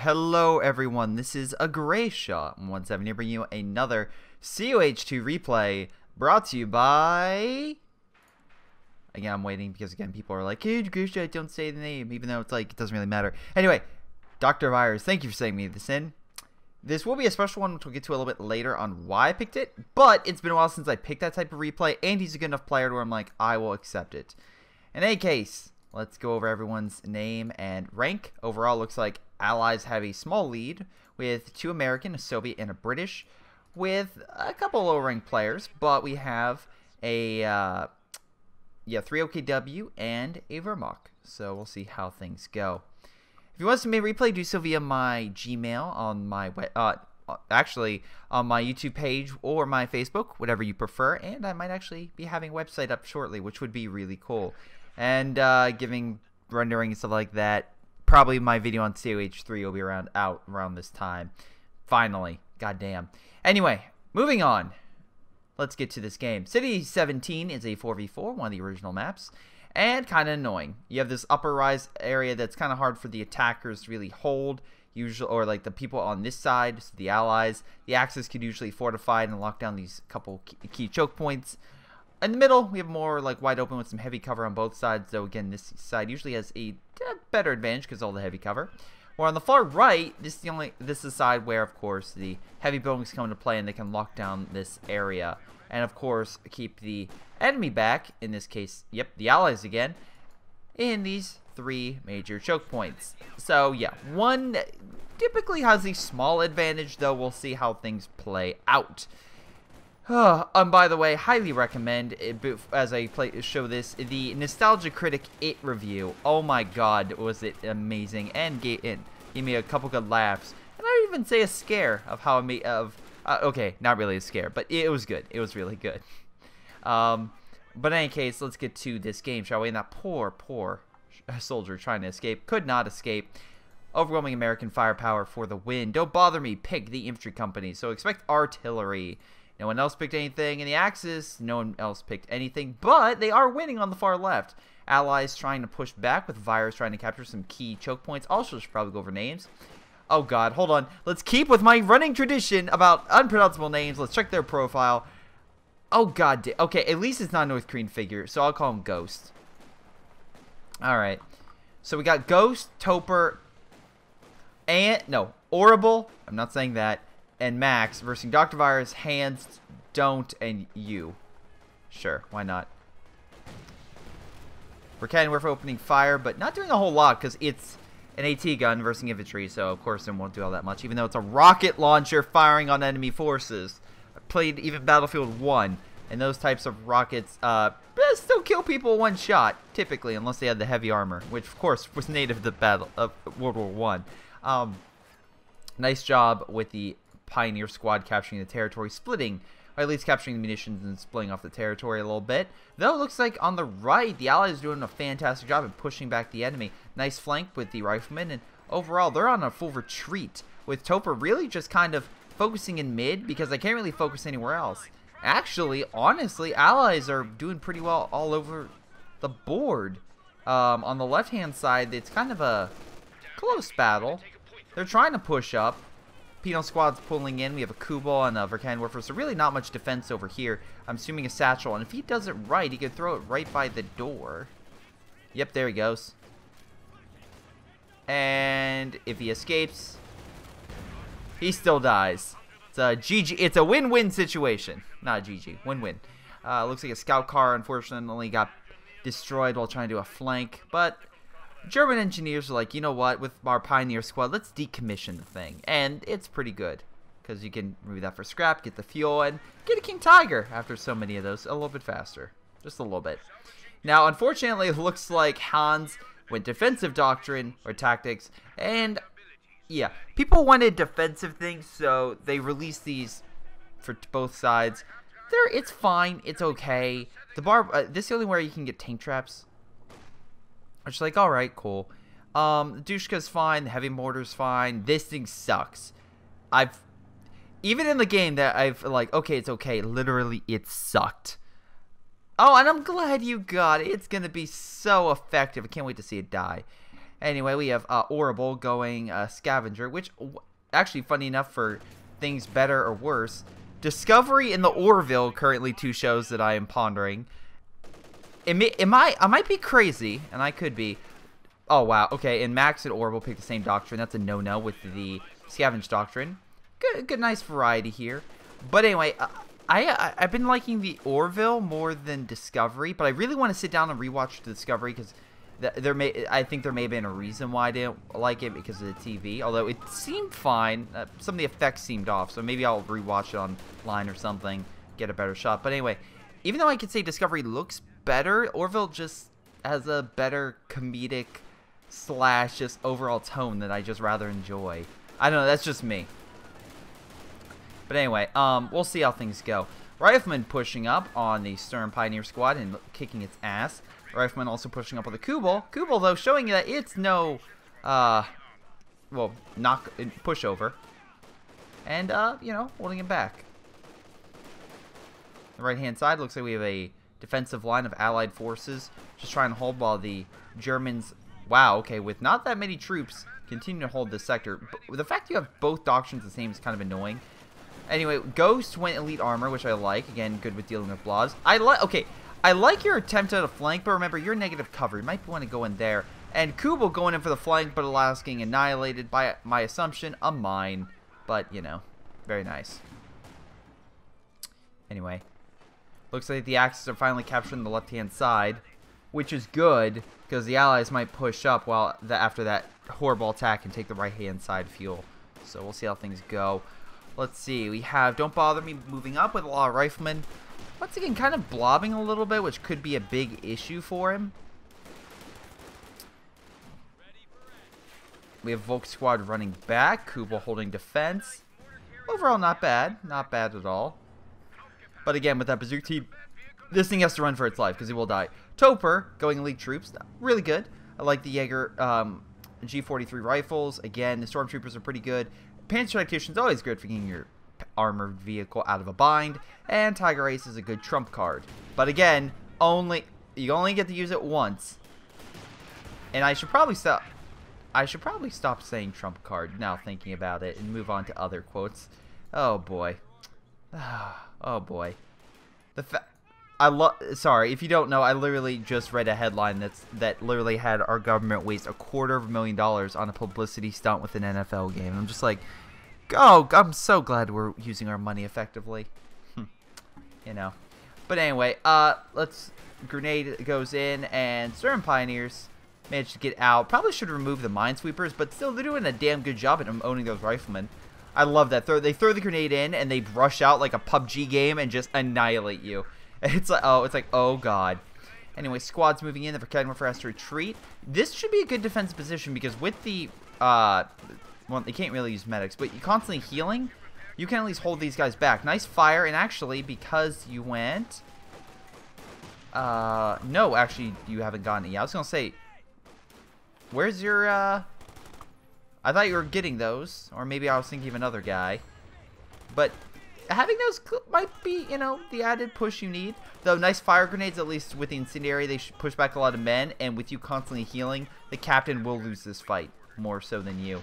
Hello everyone, this is a Greyshot 17 here bringing you another COH2 replay brought to you by... Again, I'm waiting because again people are like, hey Greyshot, don't say the name, even though it's like, it doesn't really matter. Anyway, Dr. Virus, thank you for sending me this in. This will be a special one which we'll get to a little bit later on why I picked it, but it's been a while since I picked that type of replay and he's a good enough player where I'm like, I will accept it. In any case, let's go over everyone's name and rank. Overall, looks like Allies have a small lead with 2 American, a Soviet, and a British, with a couple low-ranked players, but we have a 3 OKW and a Wehrmacht. So we'll see how things go. If you want to see me replay, do so via my Gmail on my actually on my YouTube page or my Facebook, whatever you prefer, and I might actually be having a website up shortly, which would be really cool. And giving rendering and stuff like that. Probably my video on COH3 will be out around this time. Finally. Goddamn. Anyway, moving on. Let's get to this game. City 17 is a 4v4, one of the original maps. And kind of annoying. You have this upper rise area that's kind of hard for the attackers to really hold. Usually, or like the people on this side, so the allies. The Axis could usually fortify and lock down these couple key choke points. In the middle, we have more like wide open with some heavy cover on both sides, though again, this side usually has a better advantage because all the heavy cover. Or on the far right, this is the side where, of course, the heavy buildings come into play and they can lock down this area. And, of course, keep the enemy back, in this case, yep, the allies again, in these 3 major choke points. So, yeah, one typically has a small advantage, though we'll see how things play out. By the way, highly recommend, as I show this, the Nostalgia Critic It review. Oh my god, was it amazing, and gave me a couple good laughs. And I didn't even say a scare of how okay, not really a scare, but it was good. It was really good. But in any case, let's get to this game, shall we? And that poor soldier trying to escape could not escape. Overwhelming American firepower for the win. Don't bother me, pick the infantry company. So expect artillery. No one else picked anything in the Axis. No one else picked anything, but they are winning on the far left. Allies trying to push back with Virus trying to capture some key choke points. Also should probably go over names. Oh god, hold on. Let's keep with my running tradition about unpronounceable names. Let's check their profile. Oh god, okay, at least it's not a North Korean figure, so I'll call him Ghost. Alright. So we got Ghost, Topper, and, no, Orrible. I'm not saying that. And Max versus Dr. Virus, Hands, Don't, and You. Sure, why not? We're opening fire, but not doing a whole lot because it's an AT gun versus infantry, so of course it won't do all that much, even though it's a rocket launcher firing on enemy forces. I played even Battlefield 1, and those types of rockets still kill people in one shot, typically, unless they had the heavy armor, which of course was native to the battle of World War I. Nice job with the Pioneer Squad capturing the territory, splitting, or at least capturing the munitions and splitting off the territory a little bit. Though it looks like on the right, the Allies are doing a fantastic job of pushing back the enemy. Nice flank with the riflemen, and overall, they're on a full retreat, with Topper really just kind of focusing in mid, because they can't really focus anywhere else. Actually, honestly, Allies are doing pretty well all over the board. On the left-hand side, it's kind of a close battle. They're trying to push up. Penal Squad's pulling in. We have a Kubal and a Vulcan Warfare, so really not much defense over here. I'm assuming a satchel, and if he does it right, he could throw it right by the door. Yep, there he goes. And if he escapes, he still dies. It's a GG. It's a win-win situation. Not a GG. Win-win. Looks like a scout car, unfortunately, got destroyed while trying to do a flank, but German engineers are like, you know what, with our Pioneer Squad, let's decommission the thing. And it's pretty good, because you can remove that for scrap, get the fuel, and get a King Tiger after so many of those a little bit faster. Just a little bit. Now, unfortunately, it looks like Hans went defensive doctrine, or tactics, and yeah, people wanted defensive things, so they released these for both sides. It's fine, it's okay. This is the only way you can get tank traps. It's like, alright, cool. Dushka's fine, the heavy mortar's fine. This thing sucks. Even in the game that I've like, okay, it's okay. Literally, it sucked. Oh, and I'm glad you got it. It's gonna be so effective. I can't wait to see it die. Anyway, we have Orrible going Scavenger, which actually, funny enough, for things better or worse, Discovery and the Orville, currently 2 shows that I am pondering. I might be crazy, and I could be. Oh, wow. Okay, and Max and Orville pick the same doctrine. That's a no-no with the Scavenge doctrine. Good, nice variety here. But anyway, I've been liking the Orville more than Discovery, but I really want to sit down and rewatch the Discovery because I think there may have been a reason why I didn't like it because of the TV. Although it seemed fine, some of the effects seemed off, so maybe I'll rewatch it online or something, get a better shot. But anyway, even though I could say Discovery looks better, Orville just has a better comedic / just overall tone that I just rather enjoy. I don't know, that's just me. But anyway, we'll see how things go. Rifleman pushing up on the Stern Pioneer squad and kicking its ass. Rifleman also pushing up on the Kubel. Kubel, though, showing that it's no, well, pushover. And, you know, holding him back. The right-hand side looks like we have a defensive line of Allied forces just trying to hold while the Germans, wow, okay, with not that many troops, continue to hold this sector. But the fact you have both doctrines the same is kind of annoying. Anyway, Ghost went Elite Armor, which I like. Again, good with dealing with blobs. I like your attempt at a flank, but remember, you're negative cover. You might want to go in there. And Kubel going in for the flank, but alas, getting annihilated by my assumption, a mine. But, you know, very nice. Anyway, looks like the Axis are finally capturing the left-hand side, which is good, because the Allies might push up after that horrible attack and take the right-hand side fuel. So we'll see how things go. Let's see, we have Don't Bother Me moving up with a lot of Riflemen. Once again, kind of blobbing a little bit, which could be a big issue for him. We have Volk Squad running back. Kubel holding defense. Overall, not bad. Not bad at all. But again, with that Bazooka team, this thing has to run for its life because it will die. Topper going Elite Troops. Really good. I like the Jaeger G43 rifles. Again, the Stormtroopers are pretty good. Panzer Tactician's always good for getting your armored vehicle out of a bind, and Tiger Ace is a good trump card. But again, you only get to use it once. And I should probably stop saying trump card now thinking about it and move on to other quotes. Oh boy. Oh boy. Sorry, if you don't know, I literally just read a headline that literally had our government waste $250,000 on a publicity stunt with an NFL game. And I'm just like, oh, I'm so glad we're using our money effectively. You know. But anyway, grenade goes in, and Stern Pioneers managed to get out. Probably should remove the minesweepers, but still, they're doing a damn good job at owning those riflemen. I love that. They throw the grenade in, and they rush out like a PUBG game and just annihilate you. It's like, oh god. Anyway, squads moving in. The Verkennen has to retreat. This should be a good defense position because with the, well, they can't really use medics, but you constantly healing, you can at least hold these guys back. Nice fire, and actually, because you went, no, actually, you haven't gotten it yet. I was gonna say, where's your, I thought you were getting those, or maybe I was thinking of another guy, but having those might be, you know, the added push you need. Though, nice fire grenades, at least with the incendiary, they should push back a lot of men, and with you constantly healing, the captain will lose this fight, more so than you.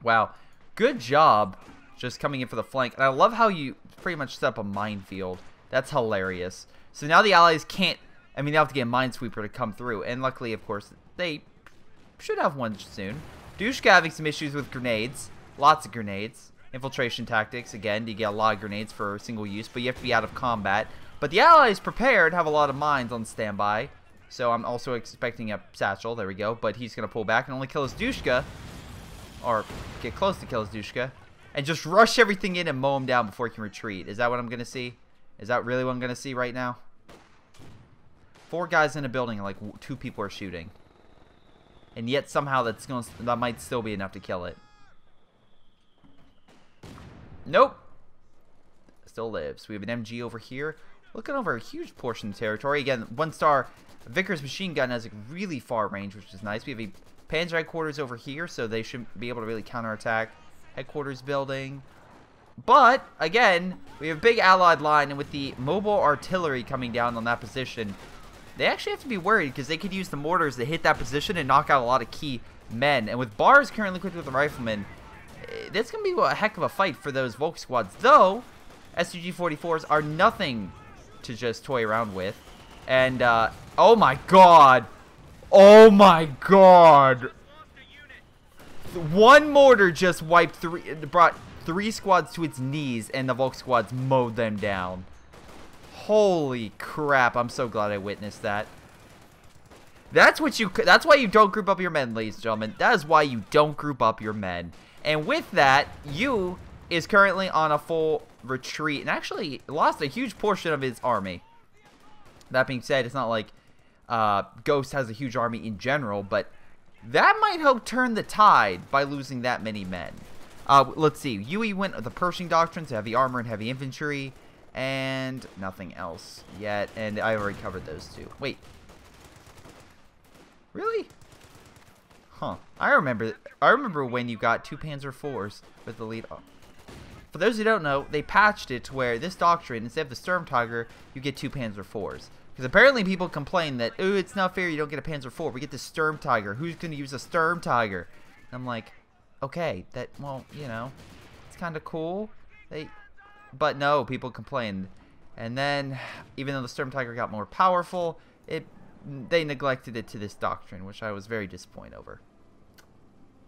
Wow, good job just coming in for the flank. And I love how you pretty much set up a minefield. That's hilarious. So now the Allies can't, I mean, they have to get a minesweeper to come through, and luckily, of course, they should have one soon. Dushka having some issues with grenades, lots of grenades. Infiltration tactics, again, you get a lot of grenades for single use, but you have to be out of combat. But the Allies prepared have a lot of mines on standby, so I'm also expecting a satchel, there we go, but he's going to pull back and only kill his Dushka, or get close to kill his Dushka, and just rush everything in and mow him down before he can retreat. Is that what I'm going to see? Is that really what I'm going to see right now? 4 guys in a building and like 2 people are shooting. And yet somehow that might still be enough to kill it. Nope. Still lives. We have an MG over here. Looking over a huge portion of territory. Again, 1-star Vickers machine gun has a really far range, which is nice. We have a Panzer headquarters over here, so they should be able to really counterattack. Headquarters building. But, again, we have a big allied line, and with the mobile artillery coming down on that position, they actually have to be worried because they could use the mortars to hit that position and knock out a lot of key men. And with bars currently equipped with the riflemen, that's going to be a heck of a fight for those Volk squads. Though, STG-44s are nothing to just toy around with. And, oh my god. Oh my god. One mortar just brought 3 squads to its knees, and the Volk squads mowed them down. Holy crap, I'm so glad I witnessed that. That's why you don't group up your men, ladies and gentlemen. That is why you don't group up your men. And with that, you is currently on a full retreat and actually lost a huge portion of his army. That being said, it's not like Ghost has a huge army in general, but that might help turn the tide by losing that many men. Let's see. Yui went with the Pershing Doctrine to heavy armor and heavy infantry. And nothing else yet. And I already covered those two. Wait. Really? Huh. I remember when you got 2 Panzer IVs with the lead. Oh. For those who don't know, they patched it to where this doctrine, instead of the Sturm Tiger, you get 2 Panzer IVs. Because apparently people complain that, ooh, it's not fair you don't get a Panzer IV. We get the Sturm Tiger. Who's going to use a Sturm Tiger? And I'm like, okay, well, you know, it's kind of cool. But no, people complained. And then, even though the Sturm Tiger got more powerful, they neglected it to this doctrine, which I was very disappointed over.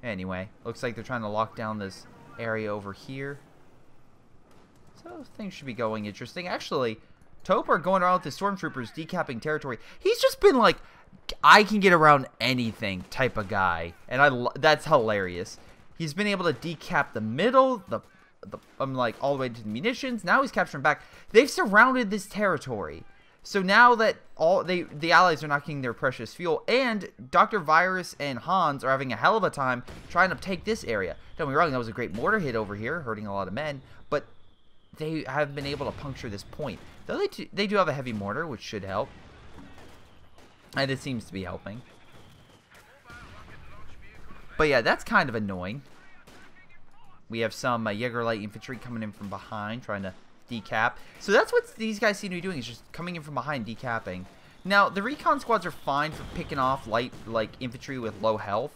Anyway, looks like they're trying to lock down this area over here. So things should be going interesting. Actually, Topper going around with the Stormtroopers decapping territory. He's just been like, I can get around anything type of guy. And that's hilarious. He's been able to decap the middle, I'm like all the way to the munitions. Now he's capturing back. They've surrounded this territory. So now that the allies are not getting their precious fuel, and Dr. Virus and Hans are having a hell of a time trying to take this area. Don't get me wrong, that was a great mortar hit over here, hurting a lot of men, but they have been able to puncture this point. Though they do have a heavy mortar, which should help. And it seems to be helping. But yeah, that's kind of annoying. We have some Jaeger light infantry coming in from behind, trying to decap. So that's what these guys seem to be doing, is just coming in from behind, decapping. Now, the recon squads are fine for picking off light, like, infantry with low health.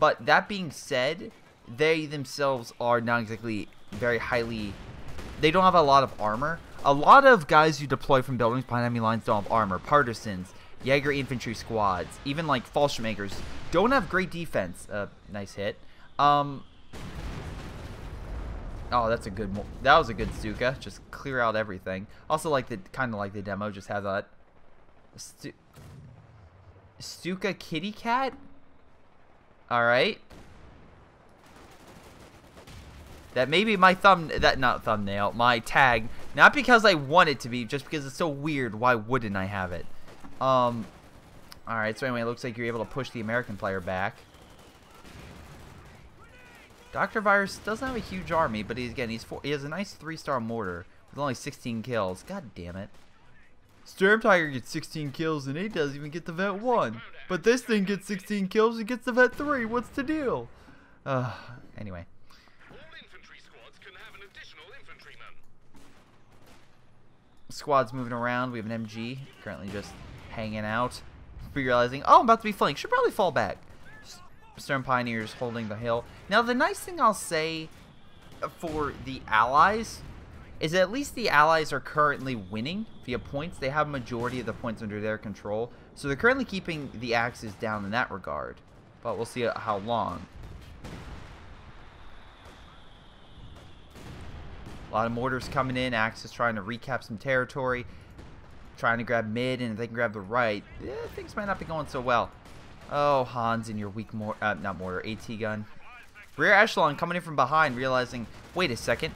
But that being said, they themselves are not exactly very highly... They don't have a lot of armor. A lot of guys you deploy from buildings behind enemy lines don't have armor. Partisans, Jaeger infantry squads, even, like, Fallschirmjägers don't have great defense. Nice hit. Oh, that was a good Stuka. Just clear out everything. Also, kind of like the demo, just have that Stuka kitty cat. All right. That may be my thumbnail, my tag. Not because I want it to be, just because it's so weird. Why wouldn't I have it? All right. So anyway, it looks like you're able to push the American player back. Dr. Virus doesn't have a huge army, but he has a nice 3-star mortar with only 16 kills. God damn it. Sturm Tiger gets 16 kills and he doesn't even get the Vet 1. But this thing gets 16 kills and gets the Vet 3. What's the deal? Anyway. All infantry squads can have an additional infantryman. Squads moving around. We have an MG currently just hanging out. Realizing, oh, I'm about to be flanked. Should probably fall back. Sturm Pioneers holding the hill. Now, the nice thing I'll say for the Allies is that at least the Allies are currently winning via points. They have a majority of the points under their control. So they're currently keeping the Axis down in that regard. But we'll see how long. A lot of mortars coming in. Axis trying to recap some territory. Trying to grab mid, and if they can grab the right, things might not be going so well. Oh, Hans and your weak not mortar, AT gun. Rear echelon coming in from behind, realizing, wait a second.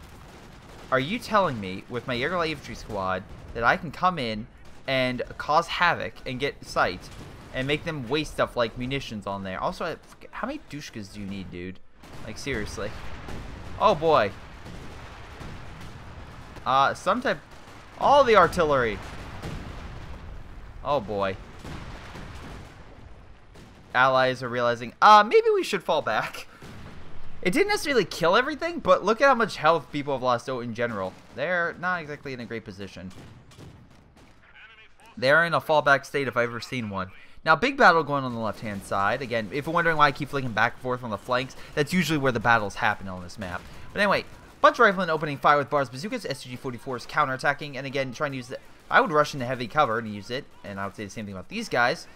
Are you telling me, with my Jaeger light infantry squad, that I can come in and cause havoc and get sight and make them waste stuff like munitions on there? Also, how many douchkas do you need, dude? Like, seriously. Oh, boy. All the artillery. Oh, boy. Allies are realizing, maybe we should fall back. It didn't necessarily kill everything, but look at how much health people have lost in general. They're not exactly in a great position. They're in a fallback state if I've ever seen one. Now, big battle going on the left-hand side. Again, if you're wondering why I keep flicking back and forth on the flanks, that's usually where the battles happen on this map. But anyway, bunch rifling opening fire with bars, bazookas, STG-44s counterattacking, and again, trying to use the... I would rush into heavy cover and use it, and I would say the same thing about these guys.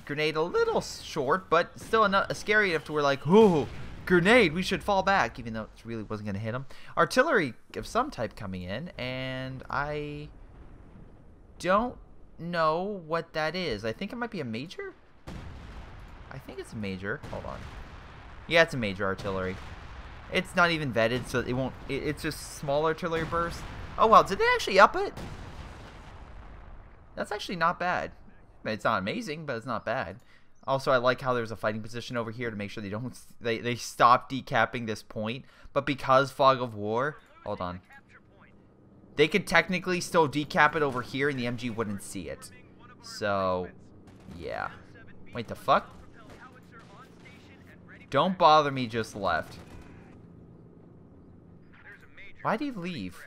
Grenade a little short, but still enough, scary enough to where like, ooh, grenade, we should fall back, even though it really wasn't going to hit them. Artillery of some type coming in, and I don't know what that is. I think it might be a major? I think it's a major. Hold on. Yeah, it's a major artillery. It's not even vetted, so it won't... It's just small artillery burst. Oh, well, did they actually up it? That's actually not bad. It's not amazing, but it's not bad. Also, I like how there's a fighting position over here to make sure they don't... They stop decapping this point. But because Fog of War... Hold on. They could technically still decap it over here, and the MG wouldn't see it. So, yeah. Wait, the fuck? Don't bother me just left. Why'd he leave?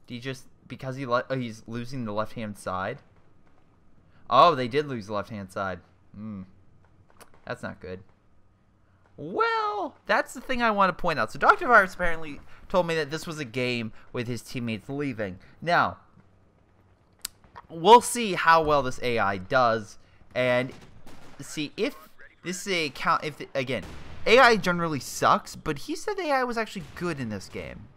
Did he just... Because he's losing the left-hand side? Oh, they did lose the left-hand side. That's not good. Well, that's the thing I want to point out. So Dr. Virus apparently told me that this was a game with his teammates leaving. Now, we'll see how well this AI does, and see if this is a count. Again, AI generally sucks, but he said the AI was actually good in this game.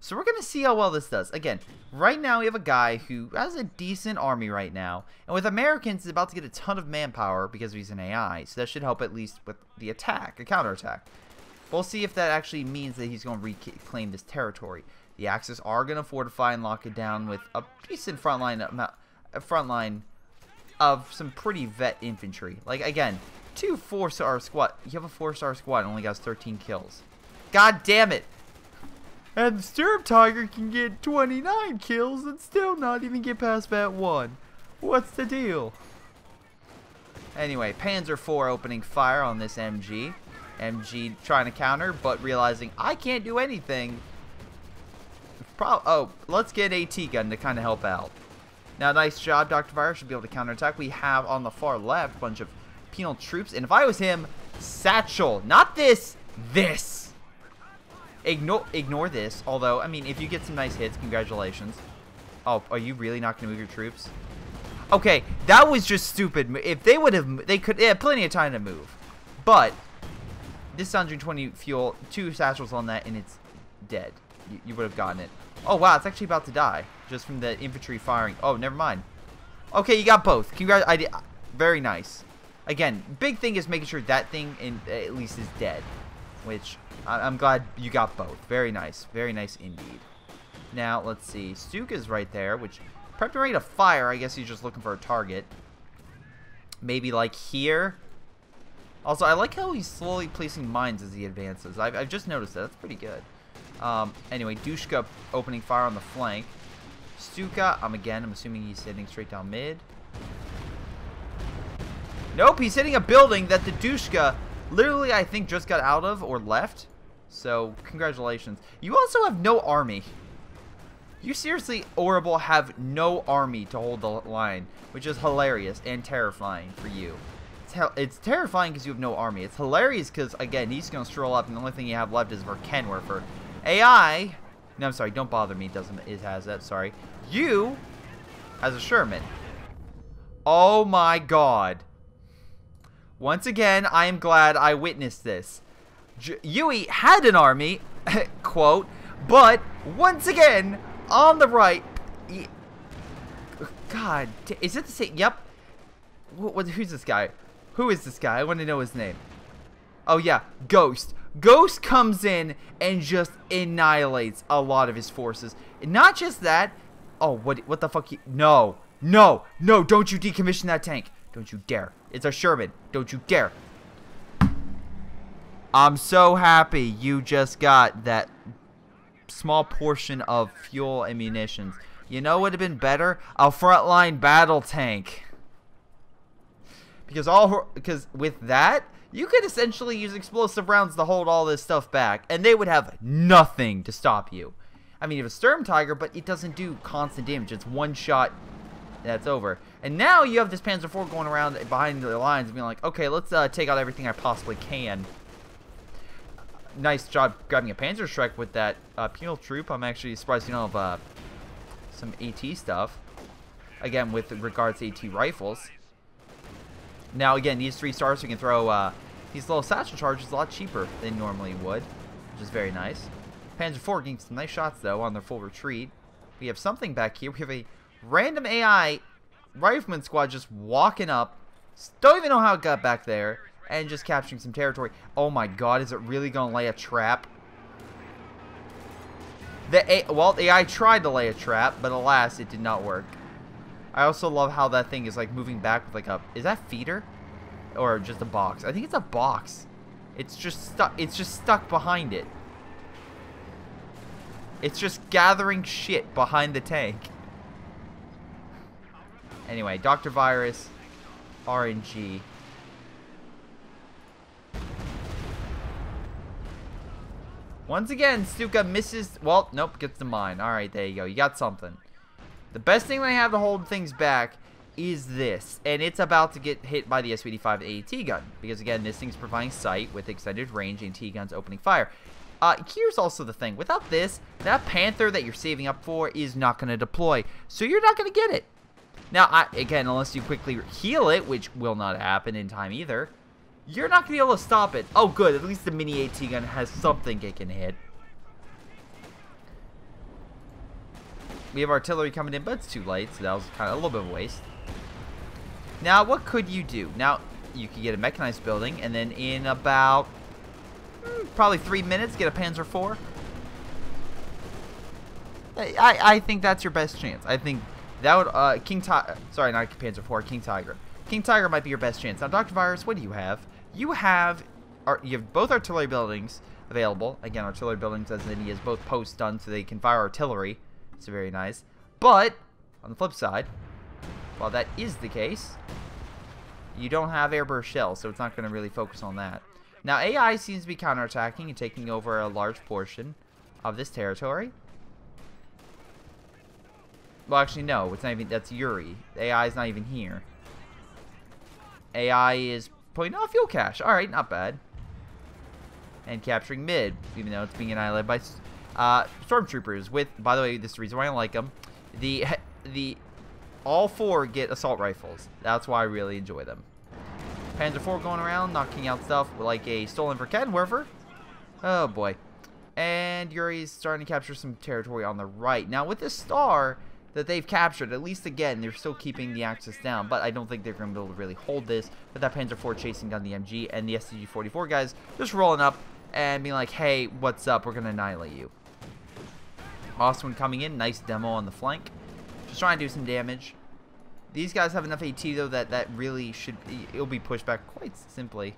So we're going to see how well this does. Again, right now we have a guy who has a decent army right now. And with Americans, he's about to get a ton of manpower because he's an AI. So that should help at least with the attack, a counterattack. We'll see if that actually means that he's going to reclaim this territory. The Axis are going to fortify and lock it down with a decent front line of some pretty vet infantry. Like, again, 2 4-star squad. You have a 4-star squad and only got 13 kills. God damn it! And the Sturm Tiger can get 29 kills and still not even get past that 1. What's the deal? Anyway, Panzer IV opening fire on this MG. MG trying to counter, but realizing I can't do anything. Oh, let's get AT gun to kind of help out. Now, nice job, Dr. Virus should be able to counterattack. We have on the far left a bunch of penal troops, and if I was him, satchel, not this, this. Ignore this, although, I mean, if you get some nice hits, congratulations. Oh, are you really not going to move your troops? Okay, that was just stupid. If they would have, they had plenty of time to move. But, this 120 fuel, 2 satchels on that, and it's dead. You would have gotten it. Oh, wow, it's actually about to die, just from the infantry firing. Oh, never mind. Okay, you got both. Very nice. Again, big thing is making sure that thing at least is dead, which... I'm glad you got both. Very nice. Very nice indeed. Now, let's see. Stuka's right there, which... Prepped and ready to fire. I guess he's just looking for a target. Maybe, like, here. Also, I like how he's slowly placing mines as he advances. I've just noticed that. That's pretty good. Anyway, Dushka opening fire on the flank. Stuka, I'm assuming he's hitting straight down mid. Nope, he's hitting a building that the Dushka... literally, I think, just got out of or left. So, congratulations. You also have no army. You seriously, Orrible, have no army to hold the line, which is hilarious and terrifying for you. It's terrifying because you have no army. It's hilarious because, again, he's going to stroll up, and the only thing you have left is Verken, where for AI... No, I'm sorry, don't bother me. It has that, sorry. You has a Sherman. Oh my god. Once again, I am glad I witnessed this. Yui had an army, quote, but once again, on the right, God, is it the same? Yep. Who's this guy? Who is this guy? I want to know his name. Oh yeah, Ghost. Ghost comes in and just annihilates a lot of his forces. And not just that. Oh, what the fuck? No, don't you decommission that tank. Don't you dare. It's a Sherman. Don't you dare. I'm so happy you just got that small portion of fuel and munitions. You know what would have been better? A frontline battle tank. Because with that, you could essentially use explosive rounds to hold all this stuff back, and they would have nothing to stop you. I mean, you have a Sturm Tiger, but it doesn't do constant damage. It's one shot that's over. And now you have this Panzer IV going around behind the lines being like, okay, let's take out everything I possibly can. Nice job grabbing a Panzer Shrek with that penal troop. I'm actually surprised you don't have some AT stuff. Again, with regards to AT rifles. Now, again, these 3 stars we can throw these little satchel charges a lot cheaper than normally would, which is very nice. Panzer IV getting some nice shots, though, on their full retreat. We have something back here. We have a random AI rifleman squad just walking up. Don't even know how it got back there. And just capturing some territory. Oh my god, is it really going to lay a trap? Well, the AI tried to lay a trap, but alas, it did not work. I also love how that thing is like moving back with like a... Is that feeder? Or just a box? I think it's a box. It's just stuck behind it. It's just gathering shit behind the tank. Anyway, Dr. Virus, RNG. Once again, Stuka misses... Well, nope, gets the mine. Alright, there you go. You got something. The best thing they have to hold things back is this. And it's about to get hit by the SVD-5 AT gun. Because, again, this thing's providing sight with extended range AT guns opening fire. Here's also the thing. Without this, that Panther that you're saving up for is not going to deploy. So you're not going to get it. Now, again, unless you quickly heal it, which will not happen in time either... You're not going to be able to stop it. Oh, good. At least the mini AT gun has something it can hit. We have artillery coming in, but it's too late, so that was kind of a little bit of a waste. Now, what could you do? Now, you could get a mechanized building, and then in about probably 3 minutes, get a Panzer IV. I think that's your best chance. I think that would, sorry, not Panzer IV, King Tiger. King Tiger might be your best chance. Now, Dr. Virus, what do you have? You have both artillery buildings available. Again, artillery buildings as in he has both posts done so they can fire artillery. It's very nice. But, on the flip side, while that is the case, you don't have airburst shells, so it's not going to really focus on that. Now, AI seems to be counterattacking and taking over a large portion of this territory. Well, actually, no. It's not even... That's Yuri. The AI is not even here. AI is putting off fuel cache. Alright, not bad. And capturing mid, even though it's being annihilated by stormtroopers. With, by the way, this is the reason why I like them. All 4 get assault rifles. That's why I really enjoy them. Panzer IV going around, knocking out stuff like a stolen for Kenwerfer. Oh boy. And Yuri's starting to capture some territory on the right. Now with this star that they've captured, at least again, they're still keeping the Axis down, but I don't think they're going to be able to really hold this with that Panzer IV chasing down the MG and the STG-44 guys just rolling up and being like, hey, what's up? We're going to annihilate you. Awesome one coming in. Nice demo on the flank. Just trying to do some damage. These guys have enough AT, though, that really should... It'll be pushed back quite simply.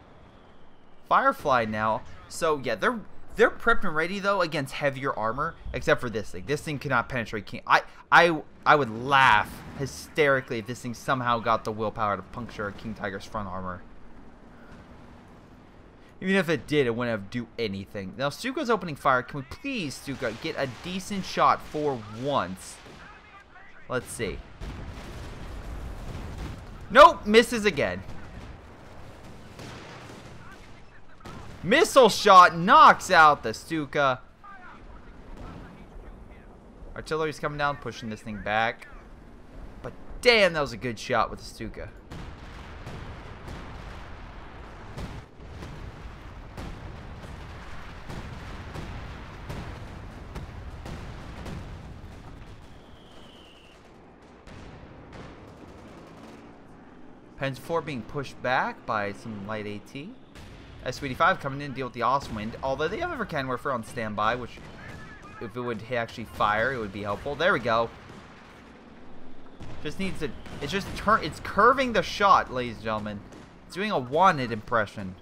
Firefly now. So, yeah, they're prepped and ready, though, against heavier armor, except for this thing. This thing cannot penetrate King. I would laugh hysterically if this thing somehow got the willpower to puncture King Tiger's front armor. Even if it did, it wouldn't have do anything. Now, Stuka's opening fire. Can we please, Stuka, get a decent shot for once? Let's see. Nope, misses again. Missile shot knocks out the Stuka. Artillery's coming down, pushing this thing back. But damn, that was a good shot with the Stuka. Panzer IV being pushed back by some light AT. SVD-5 coming in to deal with the Ostwind, although they have a Kenwerfer on standby, which if it would actually fire, it would be helpful. There we go. Just needs to... It's curving the shot, ladies and gentlemen. It's doing a wanted impression.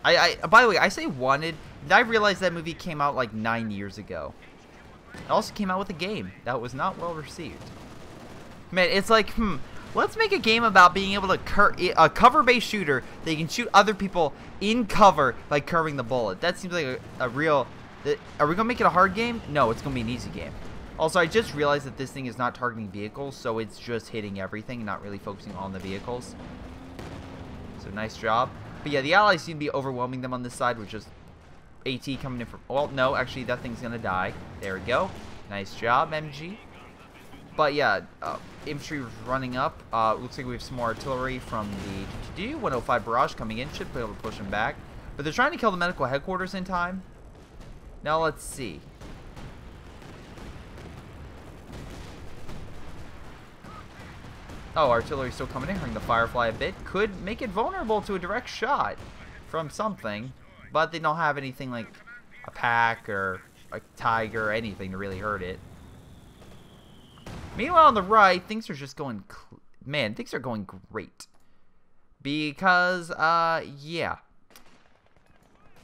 By the way, I say wanted. I realized that movie came out like 9 years ago. It also came out with a game that was not well received. Man, it's like, let's make a game about being able to a cover-based shooter that you can shoot other people in cover by curving the bullet. That seems like a real... Are we going to make it a hard game? No, it's going to be an easy game. Also, I just realized that this thing is not targeting vehicles, so it's just hitting everything, not really focusing on the vehicles. So, nice job. But yeah, the allies seem to be overwhelming them on this side, with just AT coming in from... Well, no, actually, that thing's going to die. There we go. Nice job, MG. But yeah, infantry running up. Looks like we have some more artillery from the 105 barrage coming in. Should be able to push them back. But they're trying to kill the medical headquarters in time. Now, let's see. Oh, artillery still coming in, hurting the Firefly a bit. Could make it vulnerable to a direct shot from something, but they don't have anything like a pack or a tiger or anything to really hurt it. Meanwhile, on the right, things are just going... Man, things are going great. Because, yeah.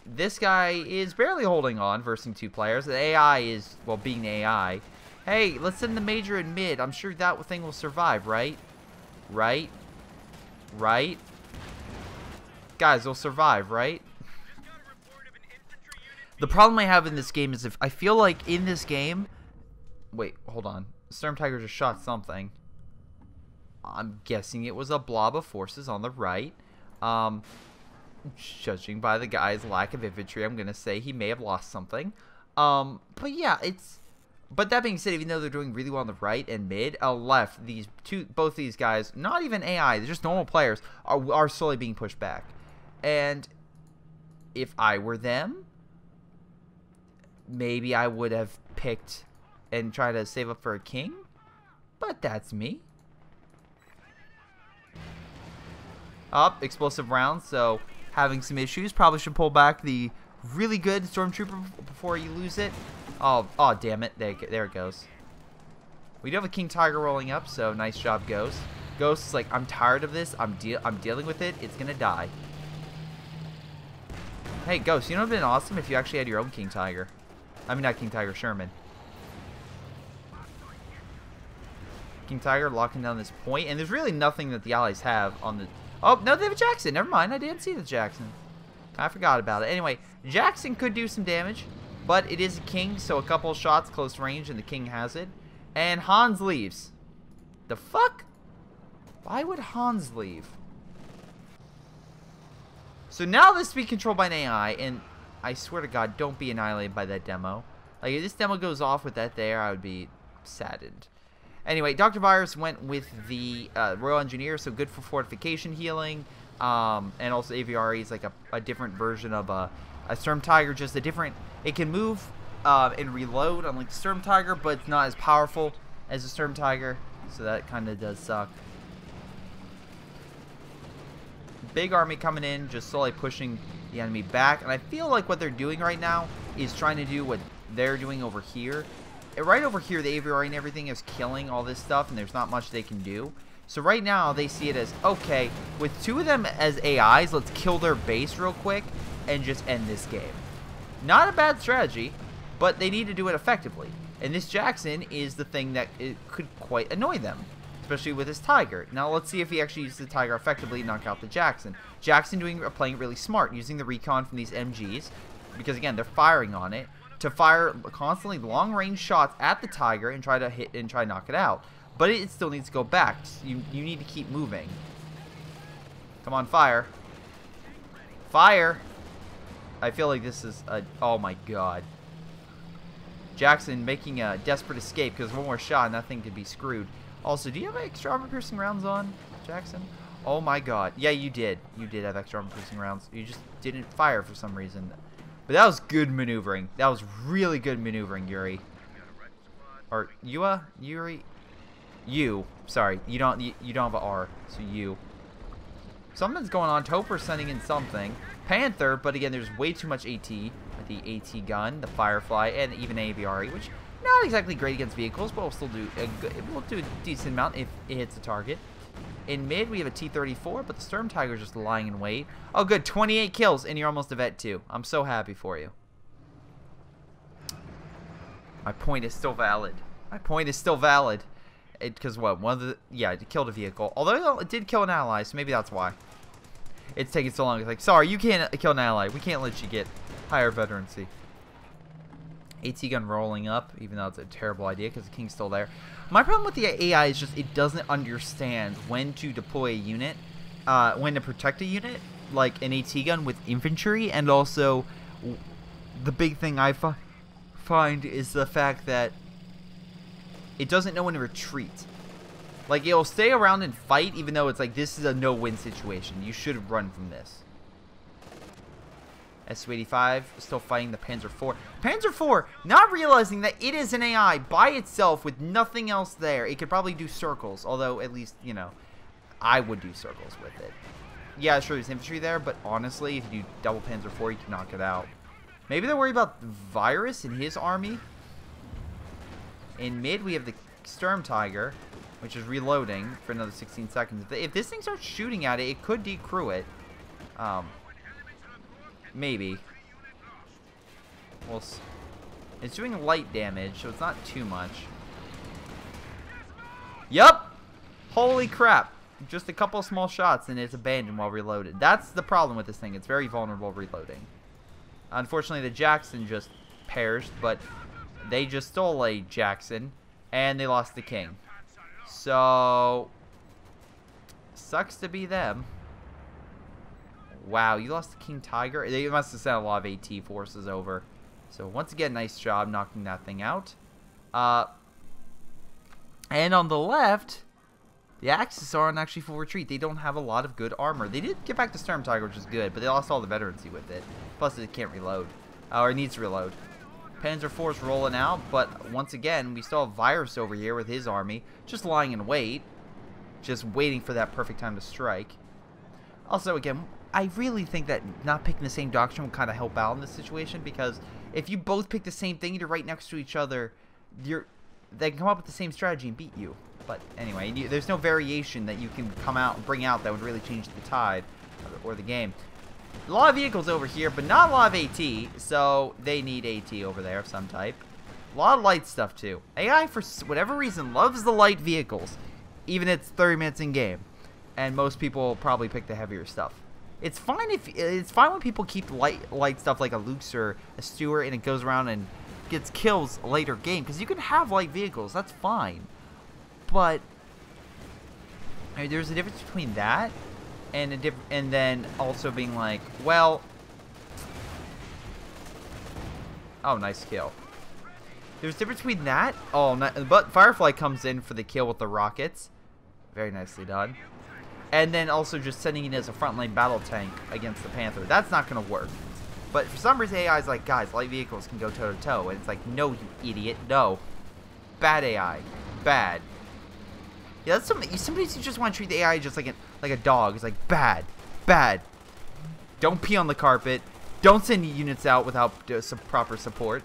This guy is barely holding on versus 2 players. The AI is, well, being the AI. Hey, let's send the major in mid. I'm sure that thing will survive, right? Right? Right? Guys, they'll survive, right? The problem I have in this game is if I feel like in this game... Wait, hold on. Storm Tiger just shot something. I'm guessing it was a blob of forces on the right. Judging by the guy's lack of infantry, I'm going to say he may have lost something. But yeah, it's... But that being said, even though they're doing really well on the right and mid, left, both these guys, not even AI, they're just normal players, are slowly being pushed back. And if I were them, maybe I would have picked and tried to save up for a king. But that's me. Up, explosive rounds, so having some issues. Probably should pull back the really good Stormtrooper before you lose it. Oh, damn it. There it goes. We do have a King Tiger rolling up, so nice job, Ghost. Ghost is like, I'm tired of this. I'm dealing with it. It's going to die. Hey, Ghost, you know what would have been awesome if you actually had your own King Tiger? I mean, not King Tiger, Sherman. King Tiger locking down this point, and there's really nothing that the allies have on the... Oh, no, they have a Jackson. Never mind, I didn't see the Jackson. I forgot about it. Anyway, Jackson could do some damage, but it is a king, so a couple of shots close range, and the king has it. And Hans leaves. The fuck? Why would Hans leave? So now this will be controlled by an AI, and I swear to God, don't be annihilated by that demo. Like, if this demo goes off with that there, I would be saddened. Anyway, Dr. Virus went with the Royal Engineer, so good for fortification healing. And also AVRE is like a different version of a Storm Tiger, just a different... It can move and reload unlike the Storm Tiger, but it's not as powerful as the Storm Tiger, so that kind of does suck. Big army coming in, just slowly pushing the enemy back, and I feel like what they're doing right now is trying to do what they're doing over here. And right over here, the AVRE and everything is killing all this stuff, and there's not much they can do. So right now, they see it as, okay, with 2 of them as AIs, let's kill their base real quick and just end this game. Not a bad strategy, but they need to do it effectively. And this Jackson is the thing that it could quite annoy them, especially with his Tiger. Now let's see if he actually uses the Tiger effectively to knock out the Jackson. Jackson playing it really smart, using the recon from these MGs, because again, they're firing on it, to fire constantly long-range shots at the Tiger and try to hit and try to knock it out. But it still needs to go back. You need to keep moving. Come on, fire. Fire! I feel like this is a... Oh my god. Jackson making a desperate escape because one more shot and that thing could be screwed. Also, do you have extra armor-piercing rounds on, Jackson? Oh my god. Yeah, you did. You did have extra armor-piercing rounds. You just didn't fire for some reason. But that was good maneuvering. That was really good maneuvering, Yuri. Or Yuri? You. Sorry, you don't have an R, so you. Something's going on. Topper's sending in something. Panther, but again, there's way too much AT. The AT gun, the Firefly, and even AVRE, which not exactly great against vehicles, but will still do a decent amount if it hits the target. In mid, we have a T-34, but the Storm Tiger's just lying in wait. Oh, good, 28 kills, and you're almost a vet too. I'm so happy for you. My point is still valid. My point is still valid. Because what? It killed a vehicle. Although it did kill an ally, so maybe that's why. It's taking so long. It's like, sorry, you can't kill an ally. We can't let you get higher veterancy. AT gun rolling up, even though it's a terrible idea because the king's still there. My problem with the AI is just it doesn't understand when to deploy a unit, when to protect a unit, like an AT gun with infantry, and also the big thing I find is the fact that it doesn't know when to retreat. Like, it'll stay around and fight, even though it's like, this is a no-win situation. You should run from this. Su-85 still fighting the Panzer IV. Panzer IV, not realizing that it is an AI by itself with nothing else there. It could probably do circles, although at least, you know, I would do circles with it. Yeah, sure, there's infantry there, but honestly, if you do double Panzer IV, you can knock it out. Maybe they're worried about Virus and his army. In mid, we have the Sturm Tiger, which is reloading for another 16 seconds. If this thing starts shooting at it, it could decrew it. Maybe. Well, it's doing light damage, so it's not too much. Yup! Holy crap. Just a couple of small shots and it's abandoned while reloaded. That's the problem with this thing. It's very vulnerable reloading. Unfortunately, the Jackson just perished, but they just stole a Jackson, and they lost the king. So, sucks to be them. Wow, you lost the King Tiger? They must have sent a lot of AT forces over. So, once again, nice job knocking that thing out. And on the left, the Axis are on actually full retreat. They don't have a lot of good armor. They did get back to Sturm Tiger, which is good, but they lost all the veterancy with it. Plus, it can't reload. Or it needs to reload. Panzer IV's rolling out, but once again, we still have Virus over here with his army, just lying in wait. Just waiting for that perfect time to strike. Also, again, I really think that not picking the same doctrine will kind of help out in this situation, because if you both pick the same thing and you're right next to each other, they can come up with the same strategy and beat you. But anyway, there's no variation that you can come out and bring out that would really change the tide or the game. A lot of vehicles over here, but not a lot of AT, so they need AT over there of some type. A lot of light stuff too. AI, for whatever reason, loves the light vehicles, even if it's 30 minutes in game, and most people probably pick the heavier stuff. It's fine when people keep light stuff like a Luke's or a Stewart, and it goes around and gets kills later game, because you can have light vehicles. That's fine, but I mean, there's a difference between that and then also being like, well, oh, nice kill. There's a difference between that. Oh, but Firefly comes in for the kill with the rockets. Very nicely done. And then also just sending it as a frontline battle tank against the Panther. That's not going to work. But for some reason, AI is like, guys, light vehicles can go toe-to-toe. And it's like, no, you idiot, no. Bad AI. Bad. Yeah, that's something. Sometimes you just want to treat the AI just like a dog. It's like, bad. Bad. Don't pee on the carpet. Don't send units out without some proper support.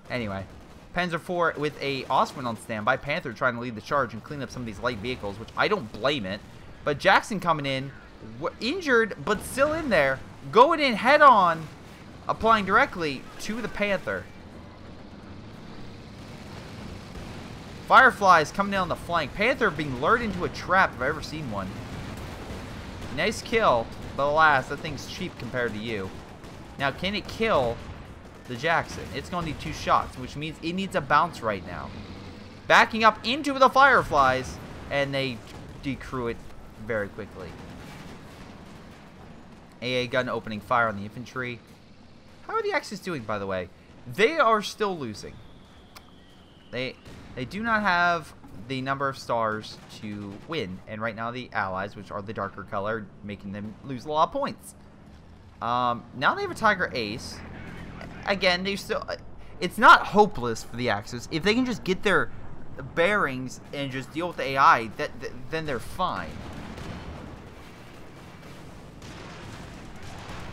Anyway. Panzer IV with a Ostwind on standby. Panther trying to lead the charge and clean up some of these light vehicles, which I don't blame it. But Jackson coming in, injured, but still in there, going in head on, applying directly to the Panther. Fireflies coming down the flank. Panther being lured into a trap if I've ever seen one. Nice kill, but alas, that thing's cheap compared to you. Now, can it kill the Jackson? It's going to need 2 shots, which means it needs a bounce right now. Backing up into the Fireflies, and they decrew it very quickly. AA gun opening fire on the infantry. How are the Axis doing, by the way? They are still losing. They do not have the number of stars to win, and right now the Allies, which are the darker color, making them lose a lot of points. Now they have a Tiger Ace. Again, they still. It's not hopeless for the Axis if they can just get their bearings and just deal with the AI. Then they're fine.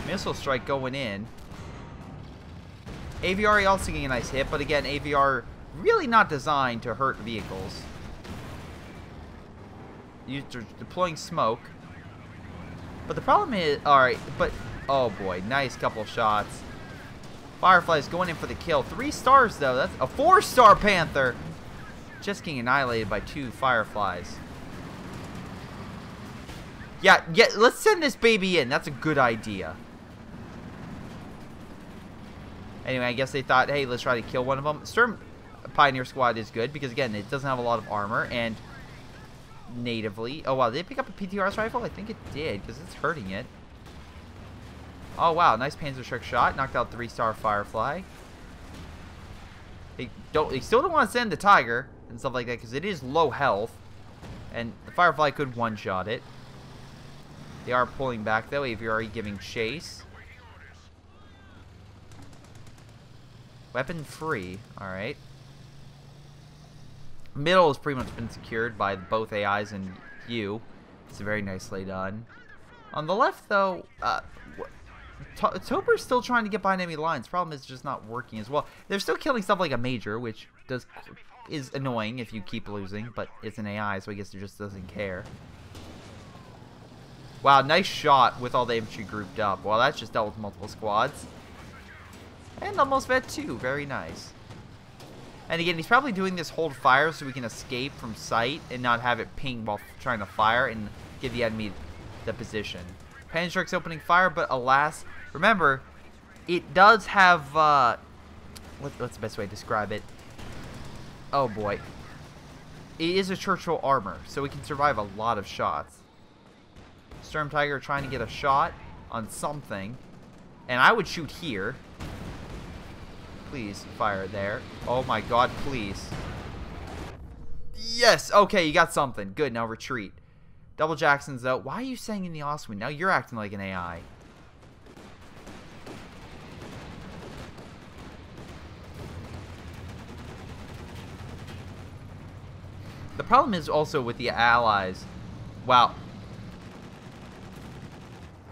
Missile strike going in. AVR also getting a nice hit, but again, AVR really not designed to hurt vehicles. You're deploying smoke. But the problem is, alright, but, oh boy, nice couple shots. Fireflies going in for the kill. 3 stars though, that's a 4-star Panther. Just getting annihilated by 2 Fireflies. Yeah, let's send this baby in. That's a good idea. Anyway, I guess they thought, hey, let's try to kill one of them. Storm Pioneer Squad is good because, again, it doesn't have a lot of armor. And natively... Oh, wow. Did it pick up a PTRS rifle? I think it did because it's hurting it. Oh, wow. Nice Panzerschreck shot. Knocked out 3-star Firefly. They still don't want to send the Tiger and stuff like that because it is low health. And the Firefly could one-shot it. They are pulling back, though. If you're already giving chase. Weapon free. Alright. Middle has pretty much been secured by both AIs and you. It's very nicely done. On the left, though, Tober's still trying to get behind enemy lines. Problem is just not working as well. They're still killing stuff like a Major, which is annoying if you keep losing, but it's an AI, so I guess it just doesn't care. Wow, nice shot with all the infantry grouped up. Well, that's just dealt with multiple squads. And almost vet 2. Very nice. And again, he's probably doing this hold fire so we can escape from sight and not have it ping while trying to fire and give the enemy the position. Panzerschreck's opening fire, but alas, remember, it does have, what's the best way to describe it? Oh boy. It is a Churchill armor, so it can survive a lot of shots. Storm Tiger trying to get a shot on something. And I would shoot here. Please, fire there. Oh my god, please. Yes! Okay, you got something. Good, now retreat. Double Jackson's out. Why are you saying in the Oswin? Now you're acting like an AI. The problem is also with the allies. Wow.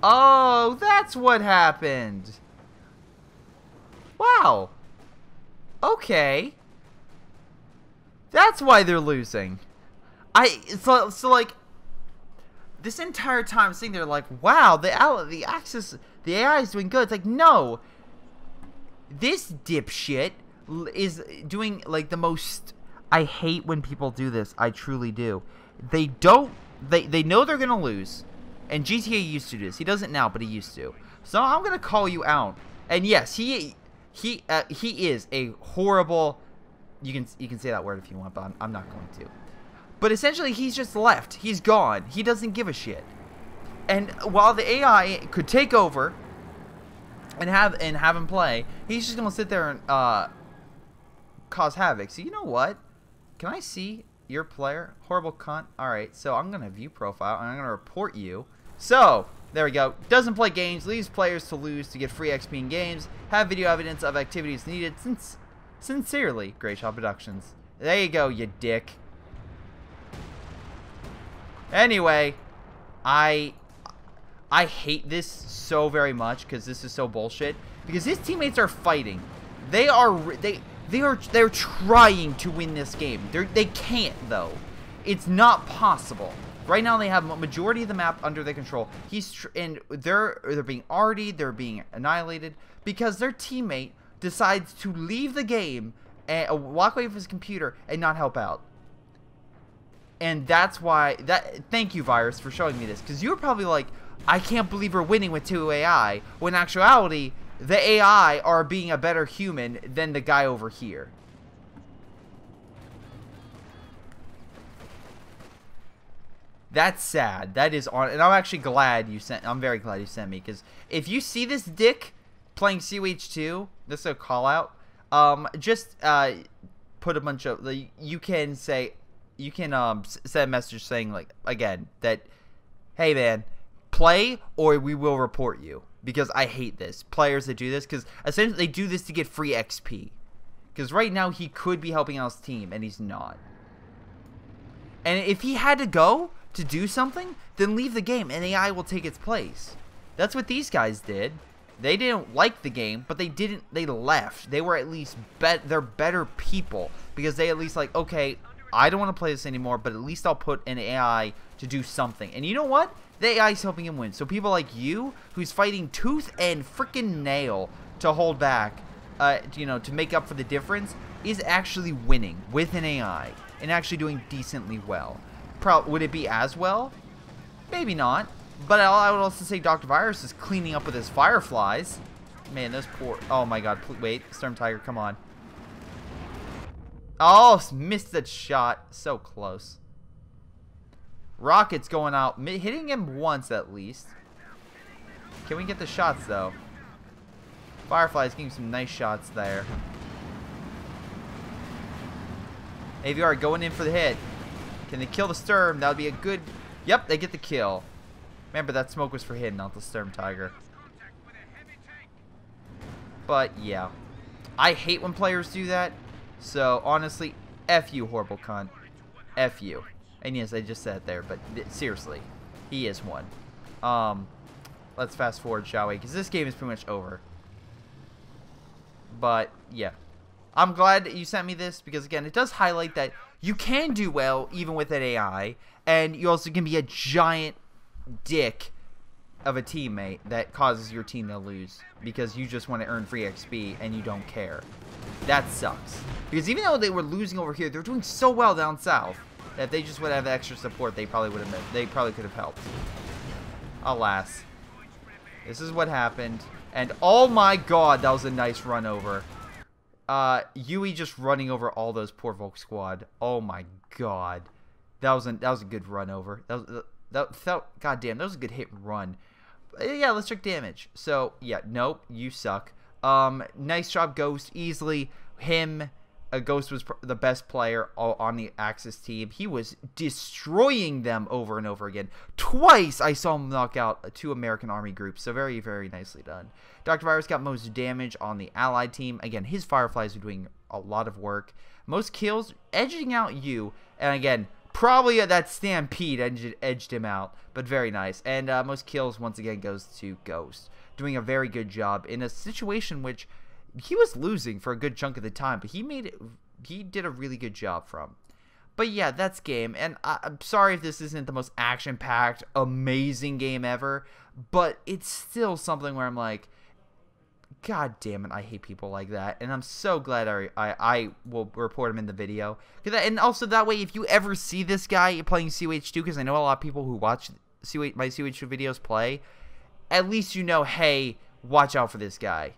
Oh, that's what happened. Wow. Okay. That's why they're losing. So like, this entire time sitting there like, wow, the AI is doing good. It's like, no. This dipshit is doing like the most. I hate when people do this. I truly do. They know they're gonna lose. And GTA used to do this. He doesn't now, but he used to. So I'm gonna call you out. And yes, he is a horrible. You can say that word if you want, but I'm not going to. But essentially, he's just left. He's gone. He doesn't give a shit. And while the AI could take over and have him play, he's just gonna sit there and cause havoc. So you know what? Can I see your player? Horrible cunt. All right. So I'm gonna view profile and I'm gonna report you. So there we go. Doesn't play games. Leaves players to lose to get free XP in games. Have video evidence of activities needed. Sincerely, Greyshot Productions. There you go, you dick. Anyway, I hate this so very much because this is so bullshit. Because his teammates are fighting. They're trying to win this game. They can't though. It's not possible. Right now they have a majority of the map under their control. And they're being artied, they're being annihilated because their teammate decides to leave the game and walk away from his computer and not help out. And that's why thank you, Virus, for showing me this, because you were probably like, I can't believe we're winning with 2 AI, when in actuality the AI are being a better human than the guy over here. That's sad. That is on, and I'm actually glad you sent. I'm very glad you sent me, because if you see this dick playing COH2, this is a call out. Just put a bunch of. You can say, you can send a message saying like again that, hey man, play or we will report you, because I hate this players that do this, because essentially they do this to get free XP. Because right now he could be helping out his team and he's not. And if he had to go to do something, then leave the game and AI will take its place. That's what these guys did. They didn't like the game, but they left. They were at least they're better people, because they at least like, okay, I don't want to play this anymore, but at least I'll put an AI to do something. And you know what? The AI is helping him win. So people like you, who's fighting tooth and freaking nail to hold back, you know, to make up for the difference, is actually winning with an AI and actually doing decently well. Would it be as well? Maybe not. But I would also say Dr. Virus is cleaning up with his fireflies. Man, those poor... Oh, my God. Wait. Storm Tiger, come on. Oh, missed that shot. So close. Rocket's going out. Hitting him once, at least. Can we get the shots, though? Firefly's getting some nice shots there. AVR going in for the hit. Can they kill the Sturm? That would be a good... Yep, they get the kill. Remember, that smoke was for him, not the Sturm Tiger. But, yeah. I hate when players do that. So, honestly, F you, horrible cunt. F you. And yes, I just said it there, but seriously. He is one. Let's fast forward, shall we? Because this game is pretty much over. But, yeah. I'm glad that you sent me this because, again, it does highlight that you can do well even with an AI. And you also can be a giant dick of a teammate that causes your team to lose because you just want to earn free XP and you don't care. That sucks. Because even though they were losing over here, they're doing so well down south that if they just would have extra support, they probably would have. They probably could have helped. Alas, this is what happened. And oh my God, that was a nice run over. Yui just running over all those poor Volk squad. Oh my God, that was a good run over. That felt, goddamn, that was a good hit and run. Yeah, let's check damage. So yeah, nope, you suck. Nice job, Ghost. Easily him. Ghost was the best player on the Axis team. He was destroying them over and over again. Twice I saw him knock out 2 American Army groups. So very, very nicely done. Dr. Virus got most damage on the Allied team. Again, his Fireflies are doing a lot of work. Most kills, edging out you. And again, probably that Stampede edged him out. But very nice. And most kills, once again, goes to Ghost. Doing a very good job in a situation which... he was losing for a good chunk of the time, but he did a really good job from. But yeah, that's game. And I'm sorry if this isn't the most action-packed, amazing game ever, but it's still something where I'm like, God damn it, I hate people like that. And I'm so glad I will report him in the video. And also that way, if you ever see this guy playing COH2, because I know a lot of people who watch my COH2 videos play, at least you know, hey, watch out for this guy.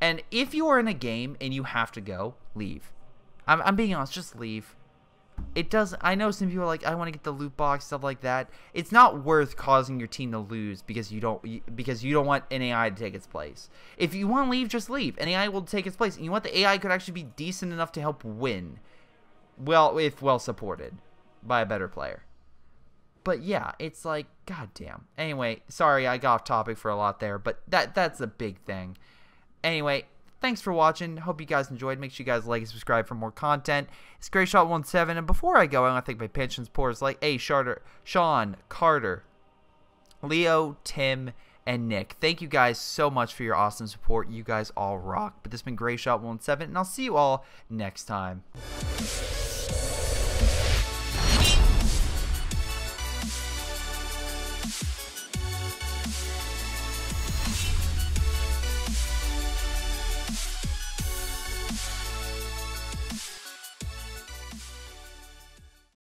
And if you are in a game and you have to go, leave. I'm being honest, just leave. It does. I know some people are like, I want to get the loot box, stuff like that. It's not worth causing your team to lose because you don't want an AI to take its place. If you want to leave, just leave. An AI will take its place. And you want the AI could actually be decent enough to help win. Well, if well supported by a better player. But yeah, it's like, goddamn. Anyway, sorry I got off topic for a lot there, but that's a big thing. Anyway, thanks for watching. Hope you guys enjoyed. Make sure you guys like and subscribe for more content. It's Greyshot17. And before I go, I want to thank my pension supporters like Sean, Carter, Leo, Tim, and Nick. Thank you guys so much for your awesome support. You guys all rock. But this has been Greyshot17, and I'll see you all next time.